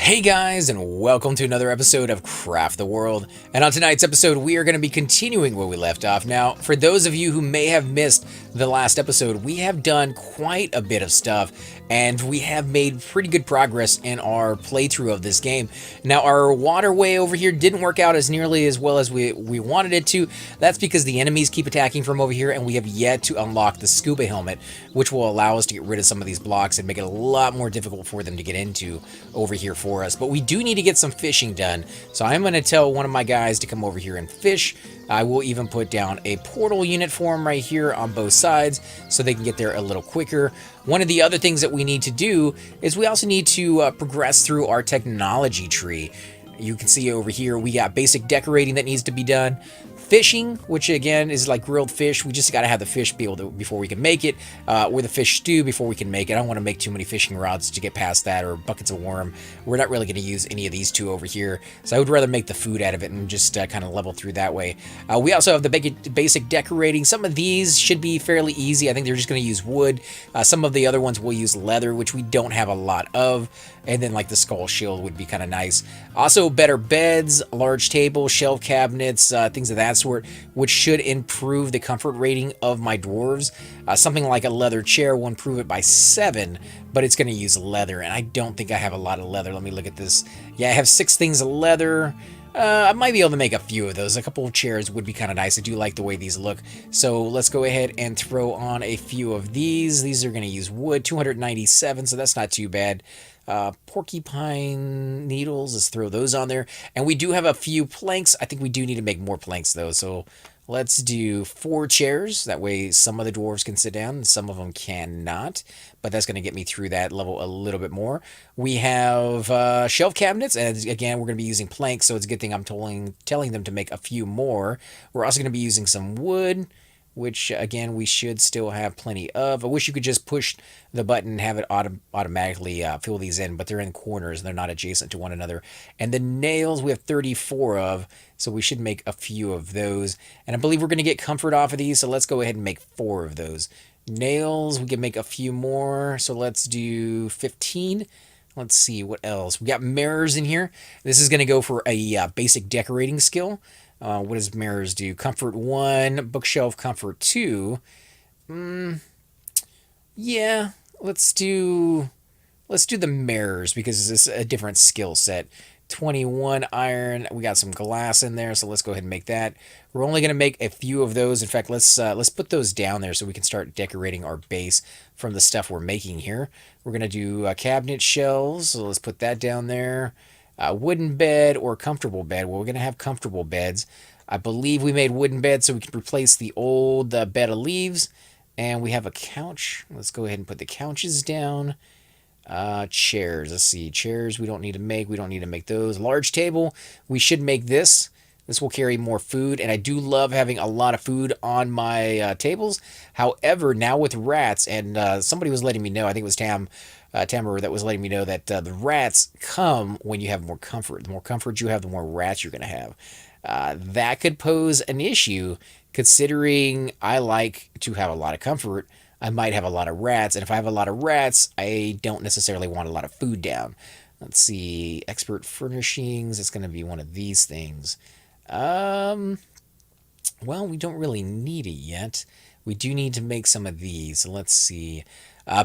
Hey guys, and welcome to another episode of Craft the World. And on tonight's episode, we are going to be continuing where we left off. Now, for those of you who may have missed the last episode, we have done quite a bit of stuff, and we have made pretty good progress in our playthrough of this game. Now, our waterway over here didn't work out as nearly as well as we wanted it to. That's because the enemies keep attacking from over here, and we have yet to unlock the scuba helmet, which will allow us to get rid of some of these blocks and make it a lot more difficult for them to get into over here for us. But we do need to get some fishing done, so I'm going to tell one of my guys to come over here and fish. I will even put down a portal unit for them right here on both sides so they can get there a little quicker. One of the other things that we need to do is we also need to progress through our technology tree. You can see over here we got basic decorating that needs to be done. Fishing, which again is like grilled fish. We just got to have the fish be able to, before we can make it, or the fish stew before we can make it. I don't want to make too many fishing rods to get past that, or buckets of worm. We're not really going to use any of these two over here, so I would rather make the food out of it and just kind of level through that way. We also have the basic decorating. Some of these should be fairly easy. I think they're just going to use wood. Some of the other ones will use leather, which we don't have a lot of. And then like the skull shield would be kind of nice. Also better beds, large table, shelf cabinets, things of that sort, which should improve the comfort rating of my dwarves. Something like a leather chair will improve it by 7, but it's going to use leather, and I don't think I have a lot of leather. Let me look at this. Yeah, I have 6 things of leather. I might be able to make a few of those. A couple of chairs would be kind of nice. I do like the way these look. So let's go ahead and throw on a few of these. These are going to use wood, 297, so that's not too bad. Porcupine needles, let's throw those on there. And we do have a few planks. I think we do need to make more planks though, so let's do 4 chairs. That way some of the dwarves can sit down and some of them cannot, but that's going to get me through that level a little bit more. We have shelf cabinets, and again we're going to be using planks, so it's a good thing I'm telling them to make a few more. We're also going to be using some wood, which again we should still have plenty of. I wish you could just push the button and have it automatically fill these in, but they're in corners and they're not adjacent to one another. And the nails we have 34 of, so we should make a few of those. And I believe we're going to get comfort off of these, so let's go ahead and make 4 of those. Nails, we can make a few more, so let's do 15. Let's see, what else? We got mirrors in here. This is going to go for a basic decorating skill. What does mirrors do? Comfort 1, bookshelf comfort 2. Yeah, let's do the mirrors because it's a different skill set. 21 iron. We got some glass in there, so let's go ahead and make that. We're only going to make a few of those. In fact, let's put those down there so we can start decorating our base from the stuff we're making here. We're going to do cabinet shelves, so let's put that down there. Wooden bed or comfortable bed. Well, we're going to have comfortable beds. I believe we made wooden beds so we can replace the old bed of leaves. And we have a couch. Let's go ahead and put the couches down. Chairs. Let's see. Chairs we don't need to make. We don't need to make those. Large table. We should make this. This will carry more food. And I do love having a lot of food on my tables. However, now with rats, and somebody was letting me know, I think it was Tamara that was letting me know that the rats come when you have more comfort. The more comfort you have, the more rats you're going to have. That could pose an issue, considering I like to have a lot of comfort. I might have a lot of rats, and if I have a lot of rats, I don't necessarily want a lot of food down. Let's see, expert furnishings, it's going to be one of these things. Well, we don't really need it yet. We do need to make some of these, so let's see.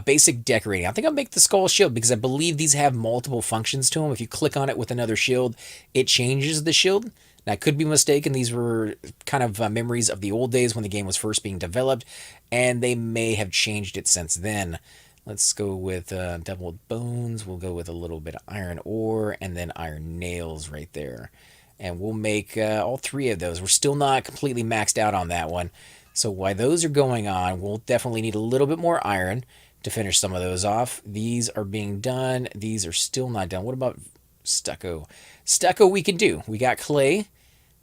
Basic decorating. I think I'll make the skull shield because I believe these have multiple functions to them. If you click on it with another shield, it changes the shield. Now, I could be mistaken. These were kind of memories of the old days when the game was first being developed, and they may have changed it since then. Let's go with doubled bones. We'll go with a little bit of iron ore and then iron nails right there. And we'll make all 3 of those. We're still not completely maxed out on that one. So while those are going on, we'll definitely need a little bit more iron to finish some of those off. These are being done. These are still not done. What about stucco? Stucco we can do. We got clay.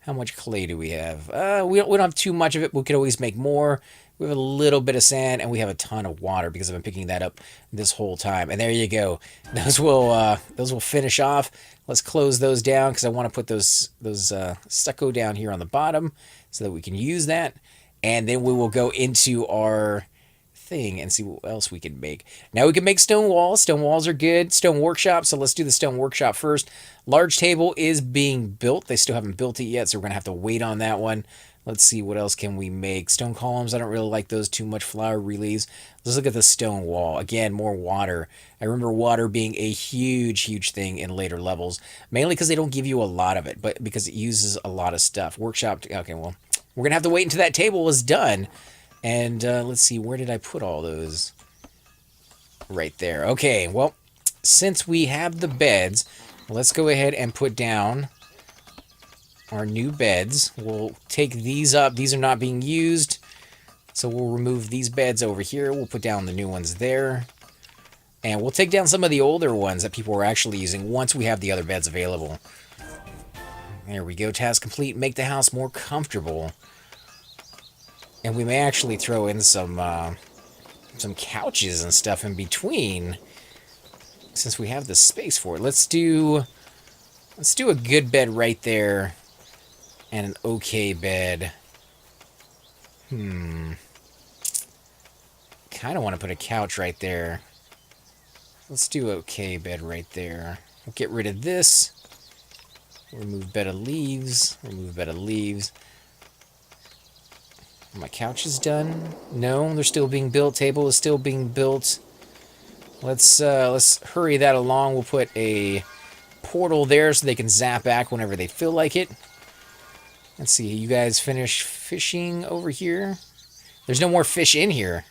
How much clay do we have? We don't have too much of it. We could always make more. We have a little bit of sand, and we have a ton of water because I've been picking that up this whole time. And there you go. Those will finish off. Let's close those down because I want to put those stucco down here on the bottom so that we can use that. And then we will go into our thing and see what else we can make. Now we can make stone walls. Stone walls are good. Stone workshop. So let's do the stone workshop first. Large table is being built. They still haven't built it yet, so we're going to have to wait on that one. Let's see, what else can we make? Stone columns, I don't really like those too much. Flower reliefs. Let's look at the stone wall. Again, more water. I remember water being a huge, huge thing in later levels. Mainly because they don't give you a lot of it, but because it uses a lot of stuff. Workshop, okay, well, we're going to have to wait until that table is done. And let's see, where did I put all those? Right there. Okay, well, since we have the beds, let's go ahead and put down our new beds. We'll take these up. These are not being used, so we'll remove these beds over here. We'll put down the new ones there. And we'll take down some of the older ones that people were actually using once we have the other beds available. There we go. Task complete. Make the house more comfortable. And we may actually throw in some couches and stuff in between, since we have the space for it. Let's do a good bed right there, and an okay bed. Kind of want to put a couch right there. Let's do okay bed right there. We'll get rid of this. Remove bed of leaves. Remove bed of leaves. My couch is done. No, they're still being built. Table is still being built. Let's hurry that along. We'll put a portal there so they can zap back whenever they feel like it. Let's see. You guys finish fishing over here? There's no more fish in here.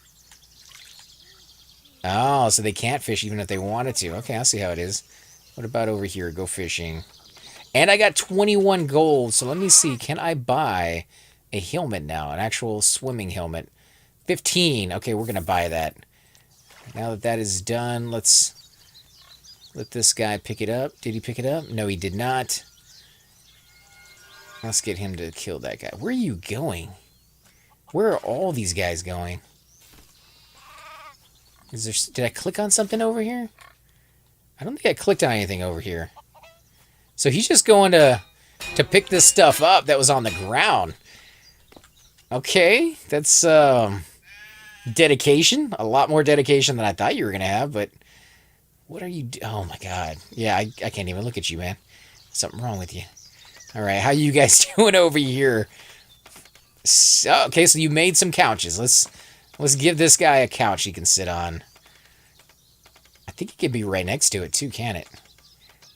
Oh, so they can't fish even if they wanted to. Okay, I'll see how it is. What about over here? Go fishing. And I got 21 gold. So let me see. Can I buy a helmet now? An actual swimming helmet. 15. Okay, we're going to buy that. Now that that is done, let's let this guy pick it up. Did he pick it up? No, he did not. Let's get him to kill that guy. Where are you going? Where are all these guys going? Did I click on something over here? I don't think I clicked on anything over here. So he's just going to pick this stuff up that was on the ground. Okay, that's dedication. A lot more dedication than I thought you were going to have, but what are you oh my god. Yeah, I can't even look at you, man. Something wrong with you. All right, how you guys doing over here? So, okay, so you made some couches. Let's give this guy a couch he can sit on. I think it could be right next to it too, can it?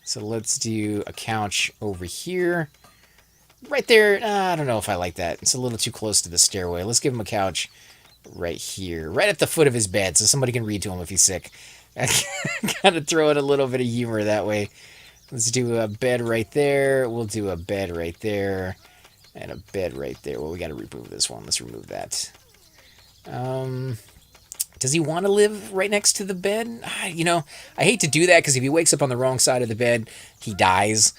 So let's do a couch over here. Right there, I don't know if I like that. It's a little too close to the stairway. Let's give him a couch right here. Right at the foot of his bed so somebody can read to him if he's sick. I gotta throw in a little bit of humor that way. Let's do a bed right there. We'll do a bed right there. And a bed right there. Well, we gotta remove this one. Let's remove that. Does he want to live right next to the bed? You know, I hate to do that because if he wakes up on the wrong side of the bed, he dies.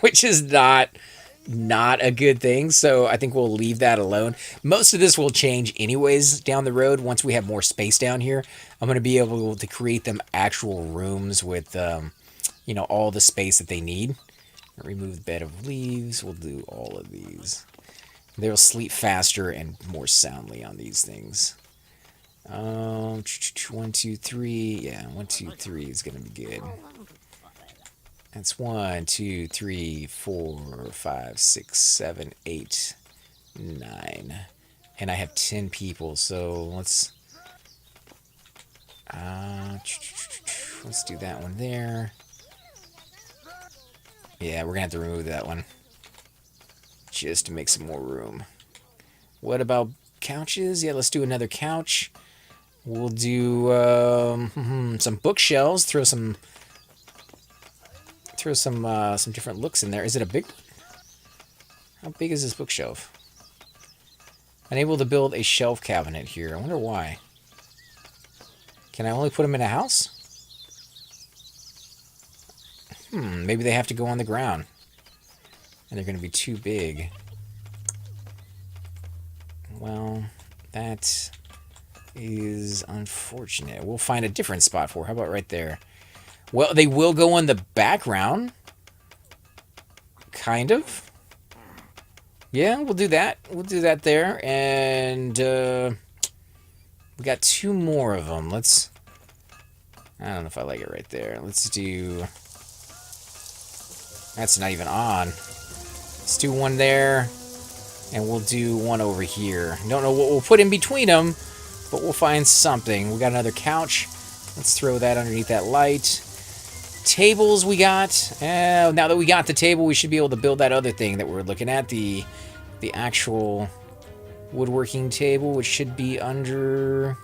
Which is not a good thing, so I think we'll leave that alone. Most of this will change anyways down the road once we have more space down here. I'm going to be able to create them actual rooms with, you know, all the space that they need. Remove the bed of leaves. We'll do all of these. They'll sleep faster and more soundly on these things. 1, 2, 3. Yeah, 1, 2, 3 is going to be good. That's 1, 2, 3, 4, 5, 6, 7, 8, 9. And I have 10 people, so let's do that one there. Yeah, we're going to have to remove that one. Just to make some more room. What about couches? Yeah, let's do another couch. We'll do some bookshelves. Throw some different looks in there. Is it a big one? How big is this bookshelf? Unable to build a shelf cabinet here. I wonder why. Can I only put them in a house? Maybe they have to go on the ground. And they're going to be too big. Well, that is unfortunate. We'll find a different spot for. How about right there? Well, they will go in the background. Kind of. Yeah, we'll do that. We'll do that there. And We got 2 more of them. Let's... I don't know if I like it right there. Let's do... That's not even on. Let's do one there. And we'll do one over here. Don't know what we'll put in between them, but we'll find something. We got another couch. Let's throw that underneath that light. Tables we got. Now that we got the table, we should be able to build that other thing that we're looking at. The actual woodworking table, which should be under...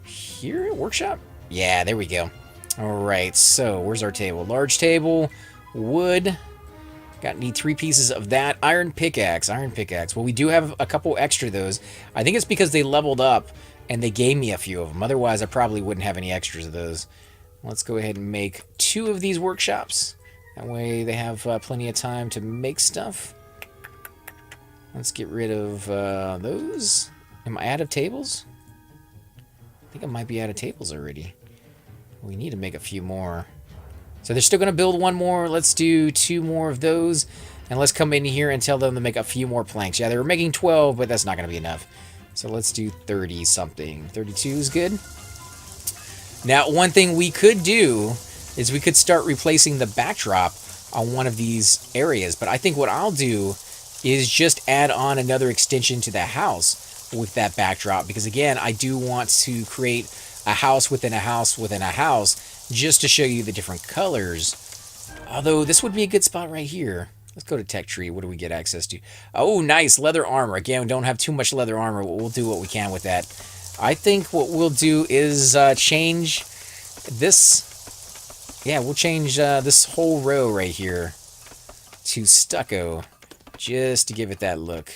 Here? Workshop? Yeah, there we go. Alright, so where's our table? Large table, wood. Need 3 pieces of that. Iron pickaxe. Well, we do have a couple extra of those. I think it's because they leveled up and they gave me a few of them. Otherwise, I probably wouldn't have any extras of those. Let's go ahead and make 2 of these workshops. That way they have plenty of time to make stuff. Let's get rid of those. Am I out of tables? I think I might be out of tables already. We need to make a few more. So they're still going to build 1 more. Let's do 2 more of those. And let's come in here and tell them to make a few more planks. Yeah, they were making 12, but that's not going to be enough. So let's do 30 something. 32 is good. Now, one thing we could do is we could start replacing the backdrop on one of these areas. But I think what I'll do is just add on another extension to the house with that backdrop. Because again, I do want to create a house within a house within a house just to show you the different colors. Although this would be a good spot right here. Let's go to Tech Tree. What do we get access to? Oh, nice. Leather armor. Again, we don't have too much leather armor. We'll do what we can with that. I think what we'll do is change this. Yeah, we'll change this whole row right here to stucco just to give it that look.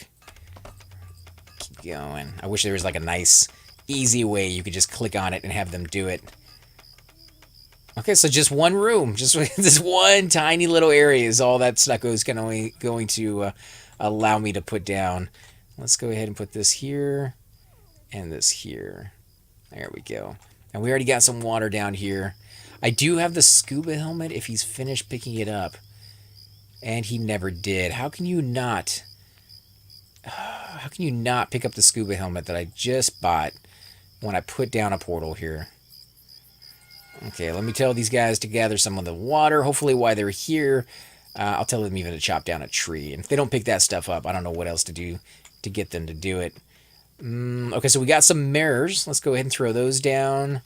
Keep going. I wish there was like a nice, easy way you could just click on it and have them do it. Okay, so just one room, just this one tiny little area is all that stucco is going to allow me to put down. Let's go ahead and put this here and this here. There we go. And we already got some water down here. I do have the scuba helmet if he's finished picking it up. And he never did. How can you not pick up the scuba helmet that I just bought when I put down a portal here? Okay, let me tell these guys to gather some of the water. Hopefully while they're here, I'll tell them even to chop down a tree. And if they don't pick that stuff up, I don't know what else to do to get them to do it. Okay, so we got some mirrors. Let's go ahead and throw those down.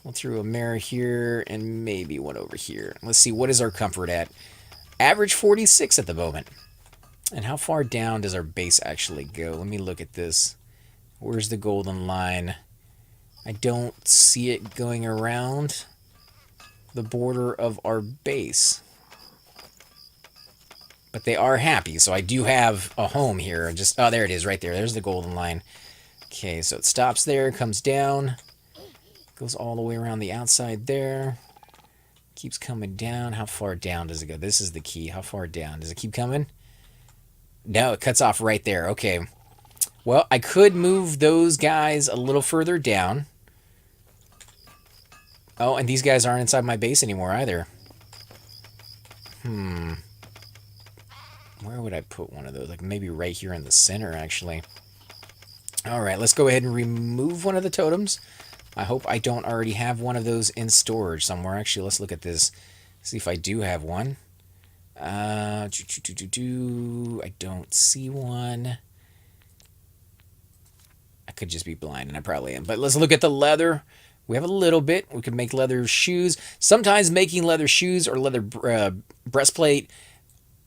We'll throw a mirror here and maybe one over here. Let's see, what is our comfort at? Average 46 at the moment. And how far down does our base actually go? Let me look at this. Where's the golden line? I don't see it going around the border of our base. But they are happy, so I do have a home here. Oh, there it is, right there. There's the golden line. Okay, so it stops there, comes down, goes all the way around the outside there. Keeps coming down. How far down does it go? This is the key. How far down? Does it keep coming? No, it cuts off right there. Okay. Well, I could move those guys a little further down. Oh, and these guys aren't inside my base anymore either. Where would I put one of those? Like maybe right here in the center, actually. All right, let's go ahead and remove one of the totems. I hope I don't already have one of those in storage somewhere. Actually, let's look at this. See if I do have one. I don't see one. I could just be blind, and I probably am. But let's look at the leather. We have a little bit. We could make leather shoes. Sometimes making leather shoes or leather breastplate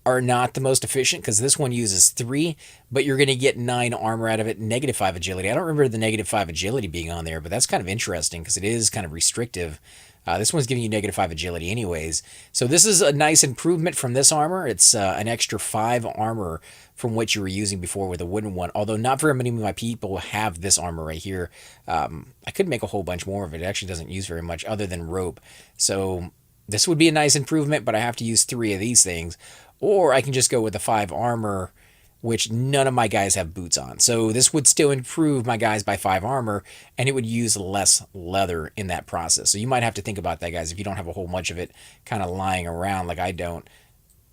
are not the most efficient because this one uses 3, but you're going to get 9 armor out of it, -5 agility. I don't remember the -5 agility being on there, but that's kind of interesting because it is kind of restrictive. This one's giving you -5 agility anyways. So this is a nice improvement from this armor. It's an extra 5 armor from what you were using before with a wooden one, although not very many of my people have this armor right here. I could make a whole bunch more of it. It actually doesn't use very much other than rope. So this would be a nice improvement, but I have to use 3 of these things. Or I can just go with the 5 armor, which none of my guys have boots on. So this would still improve my guys by 5 armor, and it would use less leather in that process. So you might have to think about that, guys, if you don't have a whole bunch of it kind of lying around like I don't.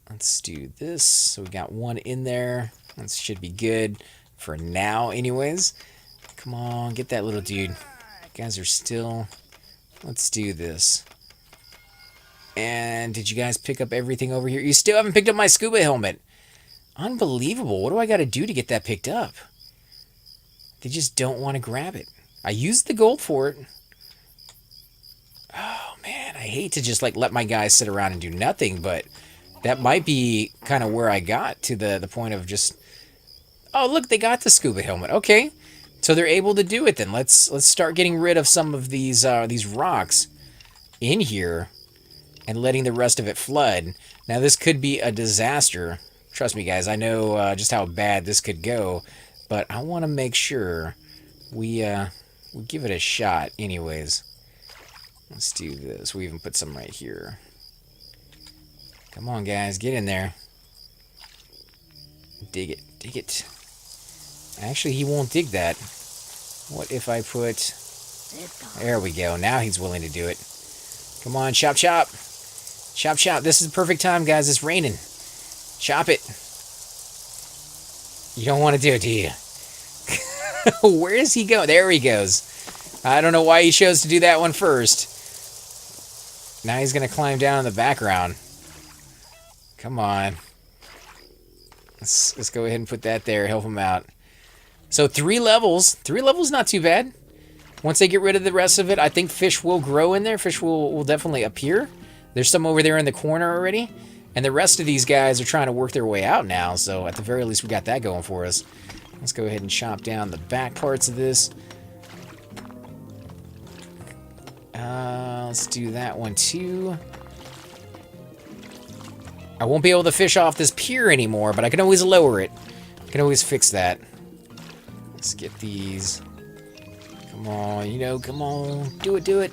Let's do this. So we got one in there. That should be good for now anyways. Come on, get that little dude. You guys are still... Let's do this. And did you guys pick up everything over here? You still haven't picked up my scuba helmet. Unbelievable. What do I got to do to get that picked up? They just don't want to grab it. I used the gold for it. Oh, man. I hate to just, like, let my guys sit around and do nothing, but that might be kind of where I got to the point of just... Oh, look, they got the scuba helmet. Okay. So they're able to do it then. Let's start getting rid of some of these rocks in here and letting the rest of it flood. Now, this could be a disaster. Trust me, guys. I know just how bad this could go, but I want to make sure we give it a shot anyways. Let's do this. We even put some right here. Come on, guys. Get in there. Dig it. Dig it. Actually, he won't dig that. What if I put... There we go. Now he's willing to do it. Come on, chop, chop. Chop, chop. This is the perfect time, guys. It's raining. Chop it. You don't want to do it, do you? Where is he going? There he goes. I don't know why he chose to do that one first. Now he's going to climb down in the background. Come on. Let's go ahead and put that there. Help him out. So 3 levels. 3 levels, not too bad. Once they get rid of the rest of it, I think fish will grow in there. Fish will definitely appear. There's some over there in the corner already. And the rest of these guys are trying to work their way out now. So at the very least, we got that going for us. Let's go ahead and chop down the back parts of this. Let's do that one too. I won't be able to fish off this pier anymore, but I can always lower it. I can always fix that. Let's get these. Come on, come on. Do it, do it.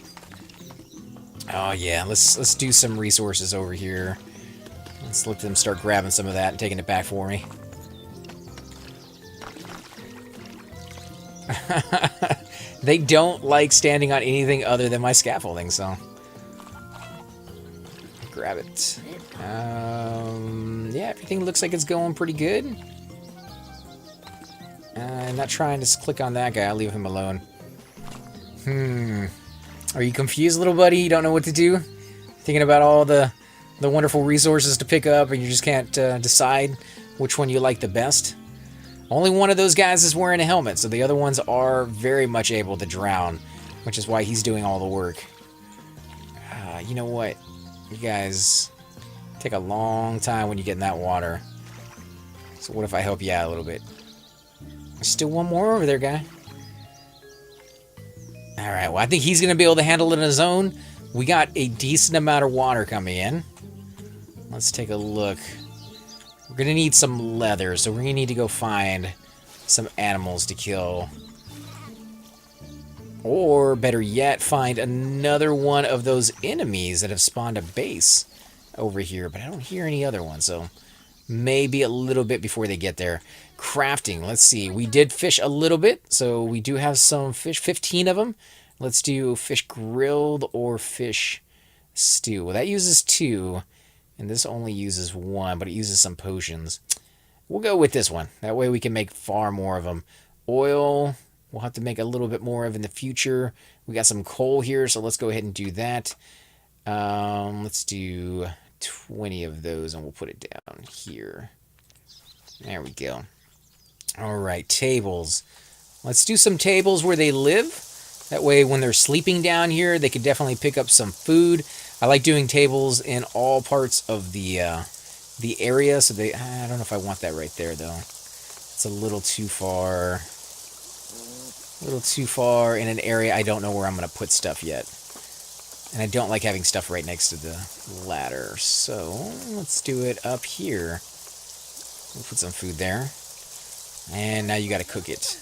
Oh, yeah. Let's do some resources over here. Let's let them start grabbing some of that and taking it back for me. They don't like standing on anything other than my scaffolding, so... Grab it. Yeah, everything looks like it's going pretty good. I'm not trying to click on that guy. I'll leave him alone. Are you confused, little buddy? You don't know what to do? Thinking about all the wonderful resources to pick up, and you just can't decide which one you like the best? Only one of those guys is wearing a helmet, so the other ones are very much able to drown, which is why he's doing all the work. You know what? You guys take a long time when you get in that water. So what if I help you out a little bit? There's still one more over there, guy. Alright, well, I think he's going to be able to handle it on his own. We got a decent amount of water coming in. Let's take a look. We're going to need some leather, so we're going to need to go find some animals to kill. Or, better yet, find another one of those enemies that have spawned a base over here. But I don't hear any other ones, so maybe a little bit before they get there. Crafting, let's see. We did fish a little bit, so we do have some fish, 15 of them. Let's do fish grilled or fish stew. Well, that uses 2, and this only uses 1, but it uses some potions. We'll go with this one. That way we can make far more of them. Oil, we'll have to make a little bit more of in the future. We got some coal here, so let's go ahead and do that. Let's do 20 of those, and we'll put it down here. There we go. All right, tables. Let's do some tables where they live. That way, when they're sleeping down here, they could definitely pick up some food. I like doing tables in all parts of the area, so they... I don't know if I want that right there, though. It's a little too far. A little too far in an area I don't know where I'm going to put stuff yet. And I don't like having stuff right next to the ladder. So, let's do it up here. We'll put some food there. And now you got to cook it.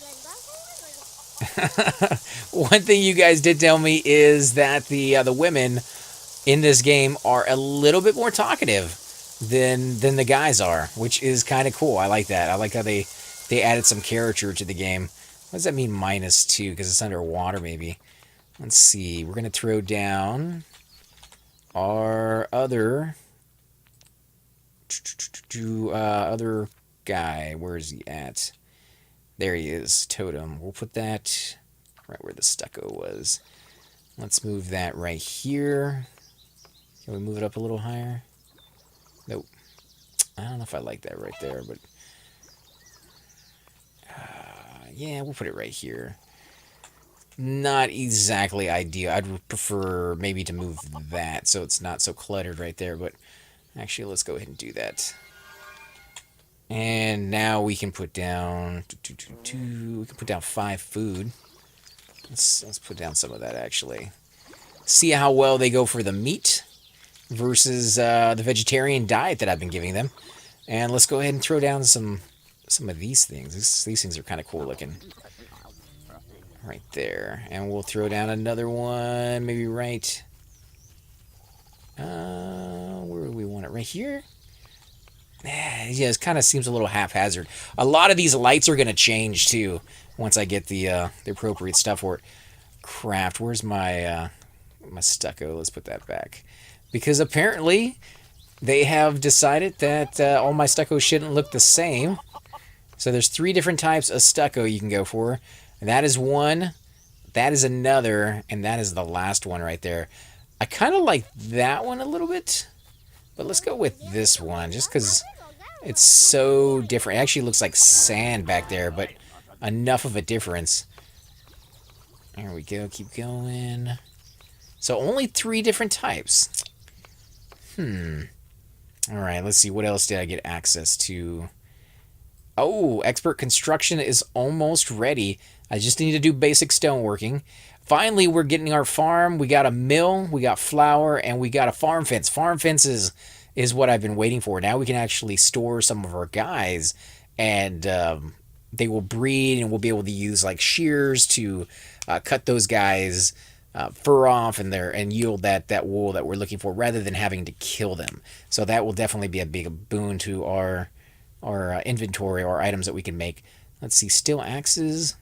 One thing you guys did tell me is that the women in this game are a little bit more talkative than the guys are, which is kind of cool. I like that. I like how they added some character to the game. What does that mean, -2? Because it's underwater, maybe. Let's see. We're going to throw down our other guy. Where is he at? There he is, totem. We'll put that right where the stucco was. Let's move that right here. Can we move it up a little higher? Nope. I don't know if I like that right there, but yeah, we'll put it right here. Not exactly ideal. I'd prefer maybe to move that so it's not so cluttered right there, but actually let's go ahead and do that. And now we can put down we can put down 5 food. Let's put down some of that actually. See how well they go for the meat versus the vegetarian diet that I've been giving them. And let's go ahead and throw down some of these things. These things are kind of cool looking. Right there. And we'll throw down another one, maybe right... where do we want it? Right here? Yeah, it kind of seems a little haphazard. A lot of these lights are going to change, too, once I get the appropriate stuff for it. Craft. Where's my my stucco? Let's put that back. Because apparently they have decided that all my stucco shouldn't look the same. So there's 3 different types of stucco you can go for. And that is one, that is another, and that is the last one right there. I kind of like that one a little bit, but let's go with this one just because it's so different. It actually looks like sand back there, but enough of a difference. There we go, keep going. So only 3 different types. Alright, let's see, what else did I get access to? Oh, expert construction is almost ready. I just need to do basic stoneworking. Finally, we're getting our farm. We got a mill, we got flour, and we got a farm fence. Farm fences is what I've been waiting for. Now we can actually store some of our guys, and they will breed, and we'll be able to use like shears to cut those guys' fur off and yield that wool that we're looking for, rather than having to kill them. So that will definitely be a big boon to our inventory or items that we can make. Let's see, steel axes.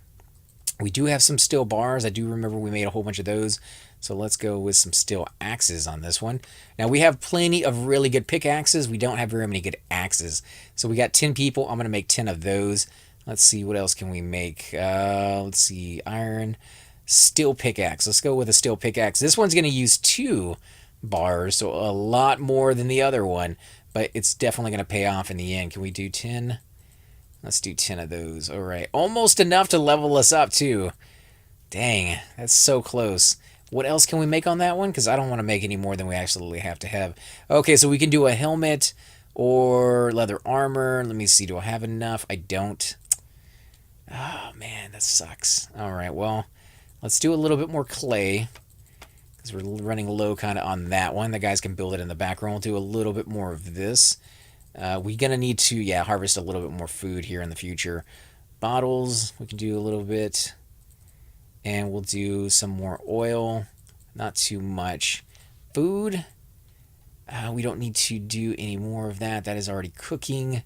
We do have some steel bars. I do remember we made a whole bunch of those. So let's go with some steel axes on this one. Now we have plenty of really good pickaxes. We don't have very many good axes. So we got 10 people. I'm going to make 10 of those. Let's see, what else can we make? Let's see, iron, steel pickaxe. Let's go with a steel pickaxe. This one's going to use 2 bars, so a lot more than the other one. But it's definitely going to pay off in the end. Can we do 10? Let's do 10 of those. All right. Almost enough to level us up, too. Dang, that's so close. What else can we make on that one? Because I don't want to make any more than we absolutely have to have. Okay, so we can do a helmet or leather armor. Let me see. Do I have enough? I don't. Oh, man, that sucks. All right, well, let's do a little bit more clay, because we're running low kind of on that one. The guys can build it in the background. We'll do a little bit more of this. We're going to need to, harvest a little bit more food here in the future. Bottles, we can do a little bit. And we'll do some more oil. Not too much. Food, we don't need to do any more of that. That is already cooking.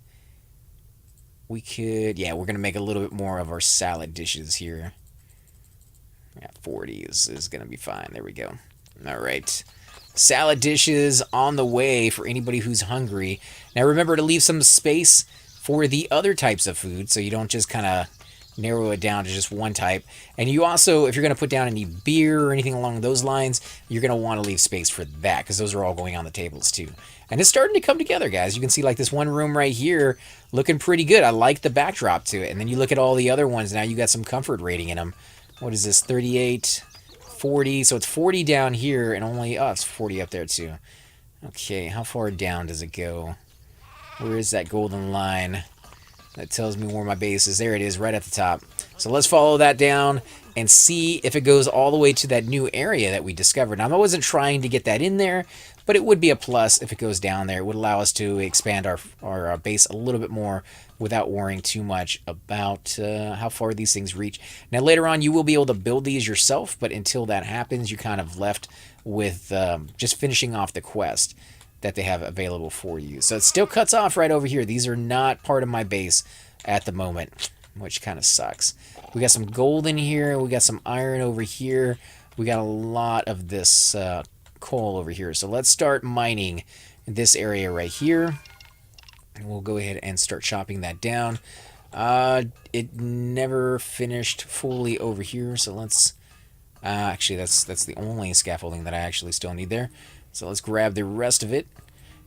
We could, we're going to make a little bit more of our salad dishes here. 40 is going to be fine. There we go. All right. Salad dishes on the way for anybody who's hungry. Now remember to leave some space for the other types of food, so you don't just kind of narrow it down to just one type. And you also, if you're going to put down any beer or anything along those lines, you're going to want to leave space for that, because those are all going on the tables too. And it's starting to come together, guys. You can see like this one room right here looking pretty good. I like the backdrop to it. And then you look at all the other ones. Now you got some comfort rating in them. What is this? 38, 40. So it's 40 down here and only, it's 40 up there too. Okay, how far down does it go? Where is that golden line that tells me where my base is? There it is, right at the top. So let's follow that down and see if it goes all the way to that new area that we discovered. Now, I wasn't trying to get that in there, but it would be a plus if it goes down there. It would allow us to expand our base a little bit more without worrying too much about how far these things reach. Now, later on, you will be able to build these yourself, but until that happens, you're kind of left with just finishing off the quest that they have available for you. So it still cuts off right over here. These are not part of my base at the moment, which kind of sucks. We got some gold in here. We got some iron over here. We got a lot of this coal over here. So let's start mining in this area right here. And we'll go ahead and start chopping that down. It never finished fully over here, so let's... actually, that's the only scaffolding that I actually still need there. So let's grab the rest of it.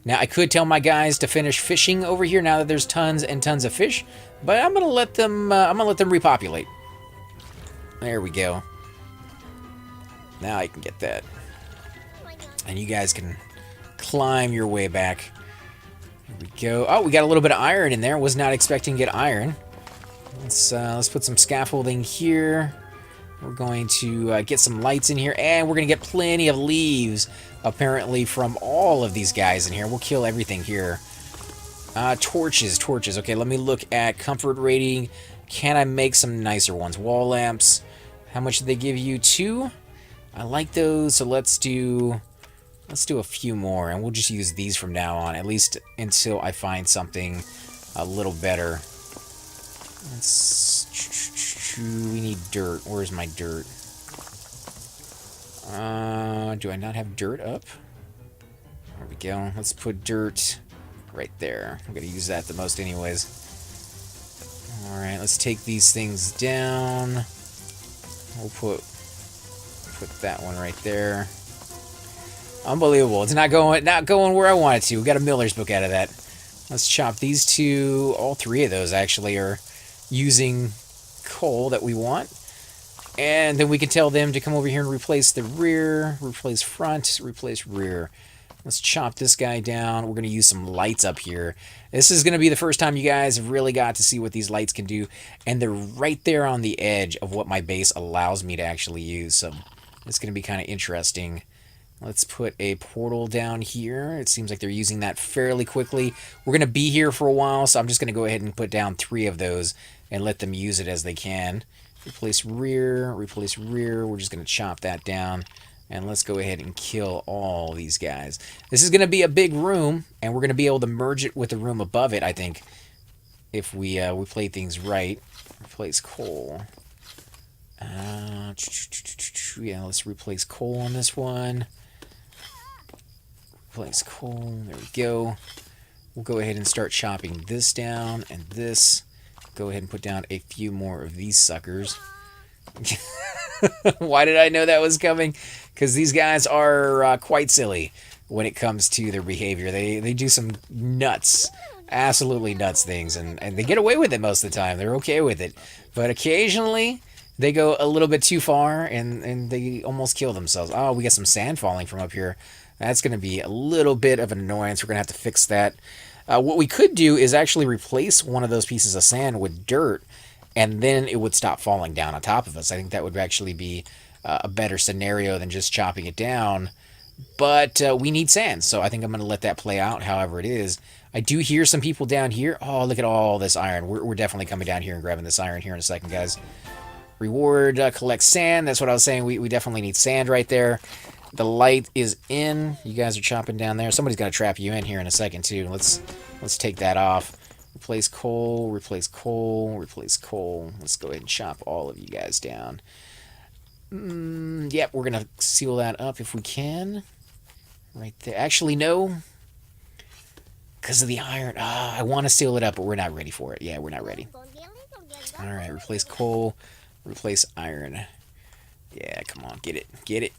Now, I could tell my guys to finish fishing over here now that there's tons and tons of fish, but I'm gonna let them. I'm gonna let them repopulate. There we go. Now I can get that, and you guys can climb your way back. Here we go. Oh, we got a little bit of iron in there. Was not expecting to get iron. Let's put some scaffolding here. We're going to get some lights in here, and we're going to get plenty of leaves, apparently, from all of these guys in here. We'll kill everything here. Torches. Okay, let me look at comfort rating. Can I make some nicer ones? Wall lamps. How much did they give you? 2? I like those, so let's do a few more, and we'll just use these from now on, at least until I find something a little better. We need dirt. Where's my dirt? Do I not have dirt up? There we go. Let's put dirt right there. I'm going to use that the most anyways. Alright, let's take these things down. We'll put that one right there. Unbelievable. It's not going where I want it to. We got a Miller's book out of that. Let's chop these two. All 3 of those actually are using coal that we want. And then we can tell them to come over here and replace the rear, replace front, replace rear. Let's chop this guy down. We're going to use some lights up here. This is going to be the first time you guys have really got to see what these lights can do. And they're right there on the edge of what my base allows me to actually use. So it's going to be kind of interesting. Let's put a portal down here. It seems like they're using that fairly quickly. We're going to be here for a while, so I'm just going to go ahead and put down 3 of those and let them use it as they can. Replace rear, replace rear. We're just going to chop that down. And let's go ahead and kill all these guys. This is going to be a big room, and we're going to be able to merge it with the room above it, I think, if we play things right. Replace coal. Yeah, let's replace coal on this one. Replace coal. There we go. We'll go ahead and start chopping this down and this. Go ahead and put down a few more of these suckers. Why did I know that was coming? Because these guys are quite silly when it comes to their behavior. They do some nuts, absolutely nuts things, and they get away with it most of the time. They're okay with it. But occasionally, they go a little bit too far, and they almost kill themselves. Oh, we got some sand falling from up here. That's going to be a little bit of an annoyance. We're going to have to fix that. What we could do is actually replace one of those pieces of sand with dirt, and then it would stop falling down on top of us. I think that would actually be a better scenario than just chopping it down. But we need sand, so I think I'm going to let that play out however it is. I do hear some people down here. Oh, look at all this iron. We're definitely coming down here and grabbing this iron here in a second, guys. Reward, collect sand. That's what I was saying. We definitely need sand right there. The light is in. You guys are chopping down there. Somebody's got to trap you in here in a second, too. Let's take that off. Replace coal, replace coal, replace coal. Let's go ahead and chop all of you guys down. Yep, we're going to seal that up if we can. Right there. Actually, no. Because of the iron. I want to seal it up, but we're not ready for it. Yeah, we're not ready. Alright, replace coal, replace iron. Yeah, come on, get it, get it.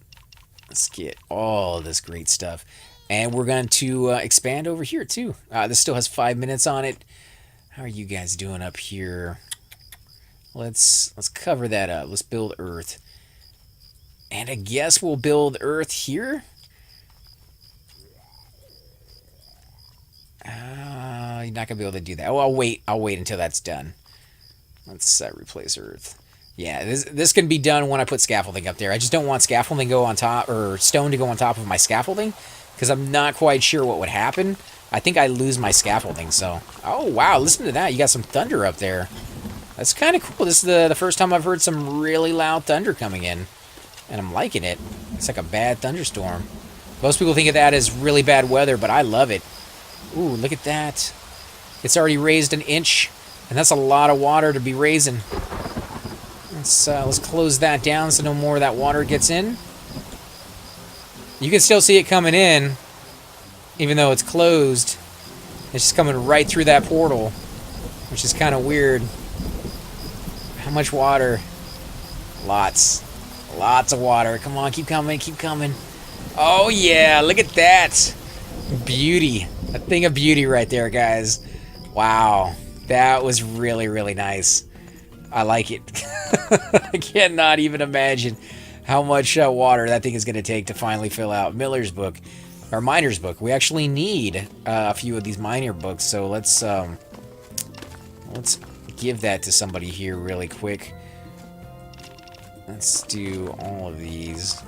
Let's get all this great stuff. And we're going to expand over here, too. This still has 5 minutes on it. How are you guys doing up here? Let's cover that up. Let's build earth. And I guess we'll build earth here. You're not going to be able to do that. Oh, I'll wait until that's done. Let's replace earth. Yeah, this can be done when I put scaffolding up there. I just don't want scaffolding to go on top, or stone to go on top of my scaffolding, because I'm not quite sure what would happen. I think I lose my scaffolding, so... Oh, wow, listen to that. You got some thunder up there. That's kind of cool. This is the first time I've heard some really loud thunder coming in, and I'm liking it. It's like a bad thunderstorm. Most people think of that as really bad weather, but I love it. Ooh, look at that. It's already raised an inch, and that's a lot of water to be raising. Let's close that down so no more of that water gets in. You can still see it coming in, even though it's closed. It's just coming right through that portal. which is kind of weird. How much water? Lots. Lots of water. Come on, keep coming, keep coming. Oh yeah, look at that. Beauty. A thing of beauty right there, guys. Wow. That was really, really nice. I like it. I cannot even imagine how much water that thing is going to take to finally fill out Miller's book, or Miner's book. We actually need a few of these Miner books, so let's give that to somebody here really quick. Let's do all of these.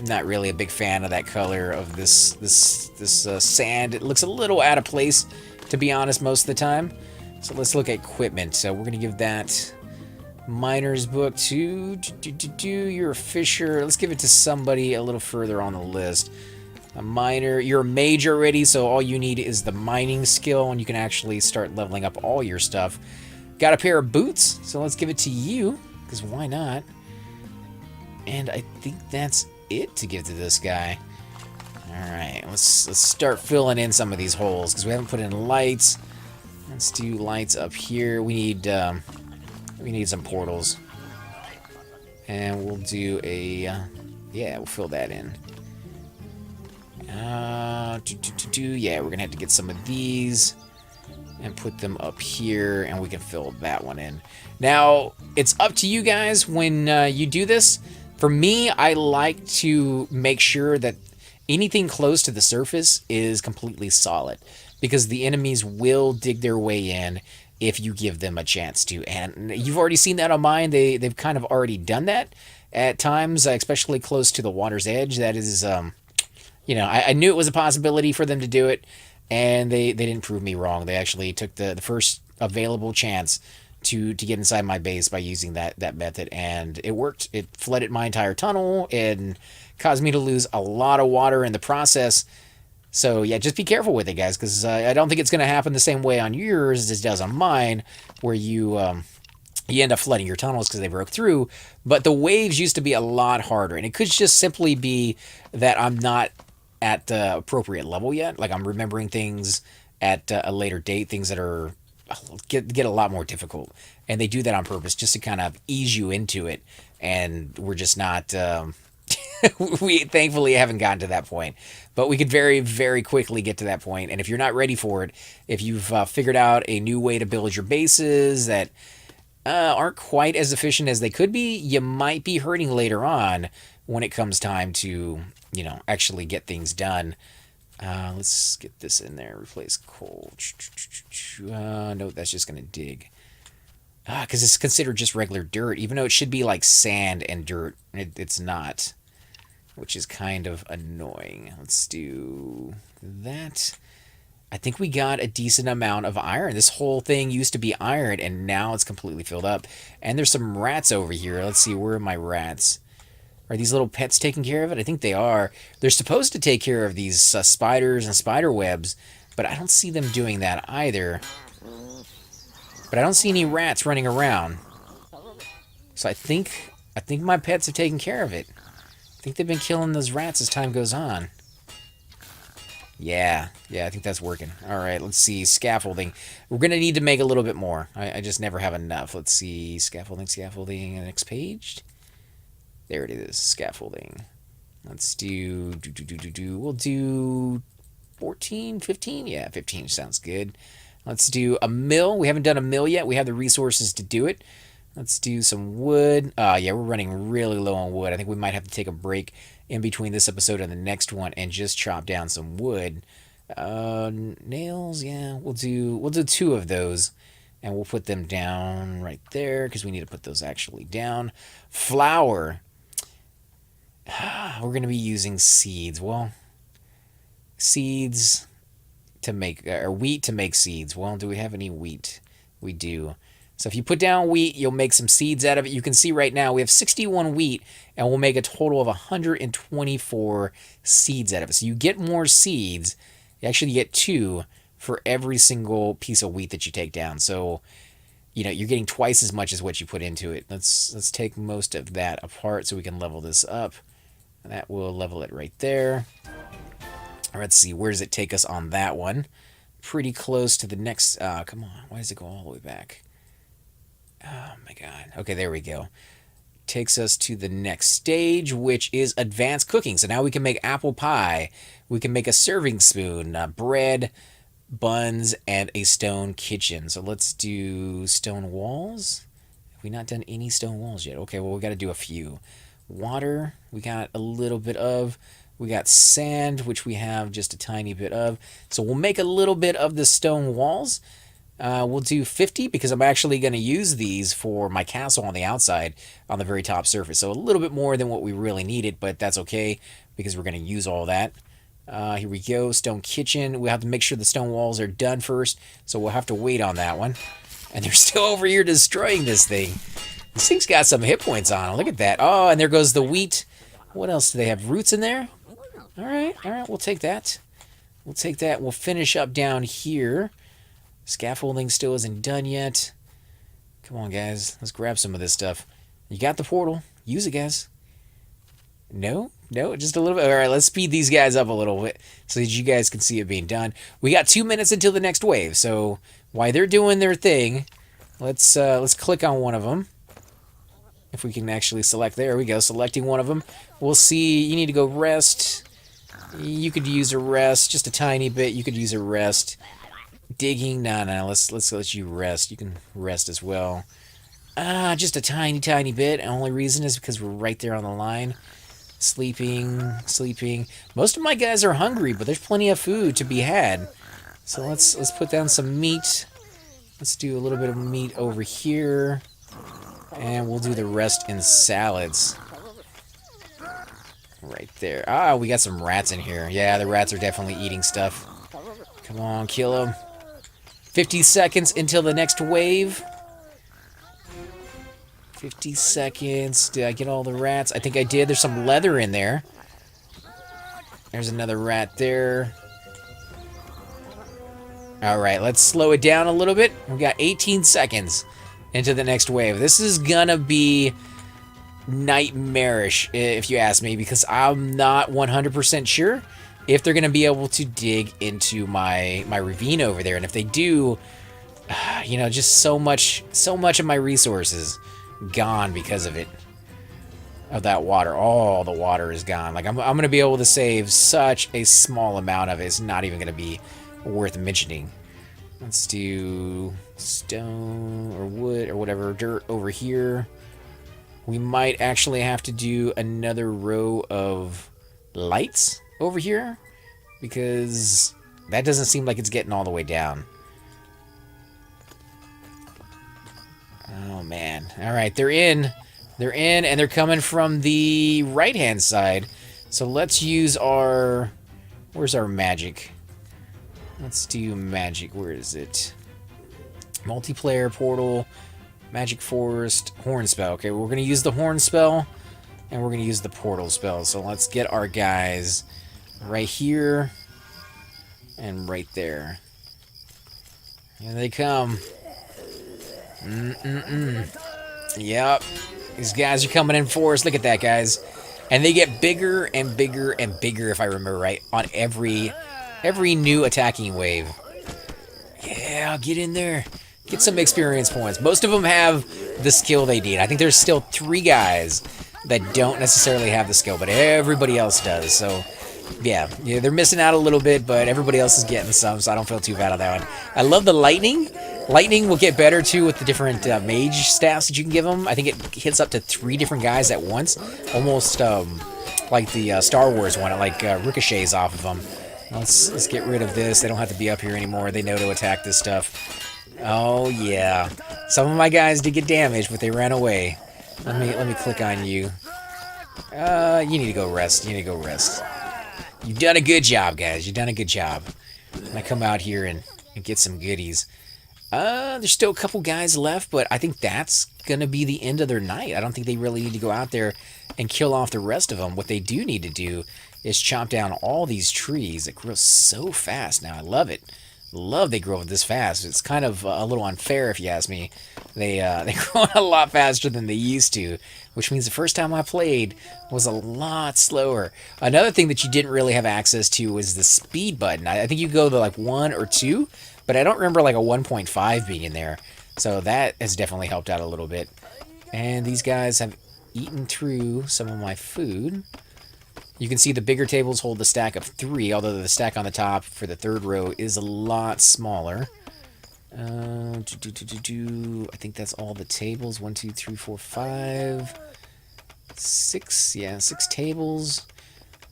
Not really a big fan of that color of this sand. It looks a little out of place, to be honest, most of the time. So let's look at equipment. So we're gonna give that Miner's book to you're a fisher. Let's give it to somebody a little further on the list. A miner. You're a mage already, so all you need is the mining skill, and you can actually start leveling up all your stuff. Got a pair of boots, so let's give it to you, because why not? And I think that's it to give to this guy. Alright, let's start filling in some of these holes, because we haven't put in lights. Let's do lights up here. We need some portals. And we'll do a... yeah, we'll fill that in. Yeah, we're gonna have to get some of these and put them up here, and we can fill that one in. Now, it's up to you guys when you do this. For me, I like to make sure that anything close to the surface is completely solid, because the enemies will dig their way in if you give them a chance to. And you've already seen that on mine. They've kind of already done that at times, especially close to the water's edge. That is... you know, I knew it was a possibility for them to do it, and they didn't prove me wrong. They actually took the first available chance to get inside my base by using that method, and it worked. It flooded my entire tunnel and caused me to lose a lot of water in the process. So yeah, just be careful with it, guys, because I don't think it's going to happen the same way on yours as it does on mine, where you end up flooding your tunnels because they broke through. But the waves used to be a lot harder, and it could just simply be that I'm not at the appropriate level yet. Like, I'm remembering things at a later date, things that are get a lot more difficult, and they do that on purpose just to kind of ease you into it. And we're just not we thankfully haven't gotten to that point, but we could very, very quickly get to that point. And if you're not ready for it, if you've figured out a new way to build your bases that aren't quite as efficient as they could be, you might be hurting later on when it comes time to, you know, actually get things done. Let's get this in there. Replace coal. No, that's just going to dig. Because it's considered just regular dirt, even though it should be like sand and dirt. It's not, which is kind of annoying. Let's do that. I think we got a decent amount of iron. This whole thing used to be iron, and now it's completely filled up. And there's some rats over here. Let's see, where are my rats? Are these little pets taking care of it? I think they are. They're supposed to take care of these spiders and spider webs, but I don't see them doing that either. But I don't see any rats running around. So I think my pets have taken care of it. I think they've been killing those rats as time goes on. Yeah, I think that's working. All right, let's see. Scaffolding. We're going to need to make a little bit more. I just never have enough. Let's see. Scaffolding. Next page. There it is. Scaffolding. Let's do... We'll do 14, 15? Yeah, 15 sounds good. Let's do a mill. We haven't done a mill yet. We have the resources to do it. Let's do some wood. Yeah, we're running really low on wood. I think we might have to take a break in between this episode and the next one and just chop down some wood. Nails, yeah, we'll do 2 of those, and we'll put them down right there because we need to put those actually down. Flour. We're going to be using seeds. Well, seeds to make, or wheat to make seeds. Well, do we have any wheat? We do. So if you put down wheat, you'll make some seeds out of it. You can see right now we have 61 wheat, and we'll make a total of 124 seeds out of it. So you get more seeds. You actually get 2 for every single piece of wheat that you take down. So, you know, you're getting twice as much as what you put into it. Let's take most of that apart so we can level this up. And that will level it right there. Let's see, where does it take us on that one? pretty close to the next... come on, why does it go all the way back? Oh my god. Okay, there we go. Takes us to the next stage, which is advanced cooking. So now we can make apple pie. We can make a serving spoon, bread, buns, and a stone kitchen. So let's do stone walls. Have we not done any stone walls yet? Okay, well, we got to do a few. Water, we got a little bit of. We got sand, which we have just a tiny bit of. So we'll make a little bit of the stone walls. We'll do 50 because I'm actually going to use these for my castle on the outside on the very top surface. So a little bit more than what we really needed, but that's okay because we're going to use all that. Here we go, stone kitchen. We'll have to make sure the stone walls are done first, so we'll have to wait on that one. And they're still over here destroying this thing. This thing's got some hit points on it. Look at that. Oh, and there goes the wheat. What else? Do they have roots in there? All right, we'll take that. We'll take that. We'll finish up down here. Scaffolding still isn't done yet. Come on, guys. Let's grab some of this stuff. You got the portal. Use it, guys. No, just a little bit. All right, let's speed these guys up a little bit so that you guys can see it being done. We got 2 minutes until the next wave, so while they're doing their thing, let's click on one of them. If we can actually select, there we go, selecting one of them. We'll see. You need to go rest. You could use a rest, just a tiny bit. You could use a rest. Digging, no. Let's let you rest. You can rest as well. Just a tiny bit. The only reason is because we're right there on the line. Sleeping. Most of my guys are hungry, but there's plenty of food to be had. So let's put down some meat. Let's do a little bit of meat over here, and we'll do the rest in salads. Right there. We got some rats in here. Yeah, the rats are definitely eating stuff. Come on, kill them. 50 seconds until the next wave. 50 seconds. Did I get all the rats? I think I did. There's some leather in there. There's another rat there. Alright, let's slow it down a little bit. We got 18 seconds into the next wave. This is gonna be nightmarish, if you ask me, because I'm not 100% sure if they're going to be able to dig into my ravine over there. And if they do, you know, just so much of my resources gone because of it. Of that water. All the water is gone. Like, I'm going to be able to save such a small amount of it. It's not even going to be worth mentioning. Let's do stone or wood or whatever, dirt over here. We might actually have to do another row of lights over here because that doesn't seem like it's getting all the way down. Oh man. Alright, they're in, and they're coming from the right hand side. So let's use our, where's our magic? Let's do magic. Where is it? Multiplayer portal, magic forest, horn spell. Okay, we're gonna use the horn spell and we're gonna use the portal spell. So let's get our guys right here and right there. Here they come. Yep, these guys are coming in for us. Look at that, guys. And they get bigger and bigger and bigger, if I remember right, on every new attacking wave. Yeah, get in there. Get some experience points. Most of them have the skill they need. I think there's still 3 guys that don't necessarily have the skill, but everybody else does. So, yeah, they're missing out a little bit, but everybody else is getting some, so I don't feel too bad on that one. I love the lightning. Lightning will get better, too, with the different mage staffs that you can give them. I think it hits up to 3 different guys at once. Almost like the Star Wars one. It like ricochets off of them. Let's get rid of this. They don't have to be up here anymore. They know to attack this stuff. Oh, yeah. Some of my guys did get damaged, but they ran away. Let me click on you. You need to go rest. You've done a good job, guys. You've done a good job. I'm gonna come out here and get some goodies. There's still a couple guys left, but I think that's gonna be the end of their night. I don't think they really need to go out there and kill off the rest of them. What they do need to do is chop down all these trees that grow so fast now. I love it. love they grow this fast. It's kind of a little unfair if you ask me. They grow a lot faster than they used to, which means the first time I played was a lot slower. Another thing that you didn't really have access to was the speed button. I think you go to like 1 or 2, but I don't remember like a 1.5 being in there. So that has definitely helped out a little bit. And these guys have eaten through some of my food. You can see the bigger tables hold the stack of 3, although the stack on the top for the 3rd row is a lot smaller. I think that's all the tables. 1, 2, 3, 4, 5, 6. Yeah, 6 tables.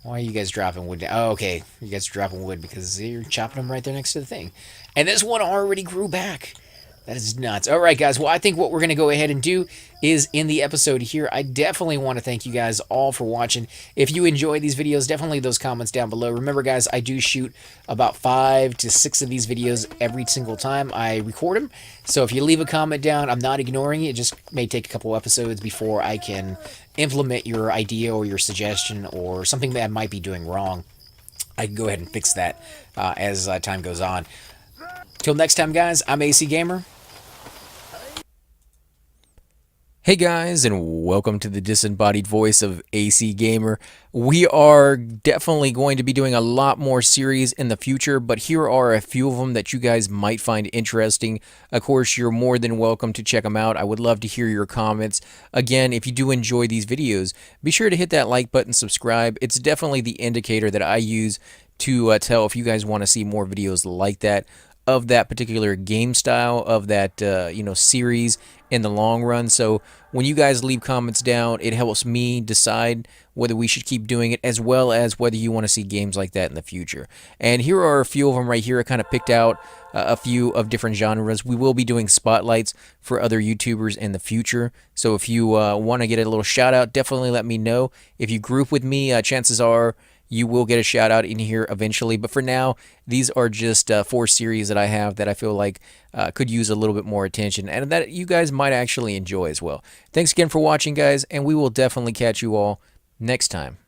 Why are you guys dropping wood down? Oh, okay. You guys are dropping wood because you're chopping them right there next to the thing. And this one already grew back. That is nuts. All right, guys. Well, I think what we're going to go ahead and do is end the episode here. I definitely want to thank you guys all for watching. If you enjoy these videos, definitely leave those comments down below. Remember, guys, I do shoot about 5 to 6 of these videos every single time I record them. So if you leave a comment down, I'm not ignoring it. It just may take a couple episodes before I can implement your idea or your suggestion or something that I might be doing wrong. I can go ahead and fix that as time goes on. Till next time, guys, I'm AC Gamer. Hey guys, and welcome to the disembodied voice of AC Gamer. We are definitely going to be doing a lot more series in the future, but here are a few of them that you guys might find interesting. Of course, you're more than welcome to check them out. I would love to hear your comments. Again, if you do enjoy these videos, be sure to hit that like button, subscribe. It's definitely the indicator that I use to tell if you guys want to see more videos like that, of that particular game style, of that series in the long run. So when you guys leave comments down, it helps me decide whether we should keep doing it, as well as whether you want to see games like that in the future. And here are a few of them right here. I kind of picked out a few of different genres. We will be doing spotlights for other YouTubers in the future. So if you want to get a little shout out, definitely let me know. If you group with me, chances are you will get a shout out in here eventually. But for now, these are just 4 series that I have that I feel like could use a little bit more attention and that you guys might actually enjoy as well. Thanks again for watching, guys, and we will definitely catch you all next time.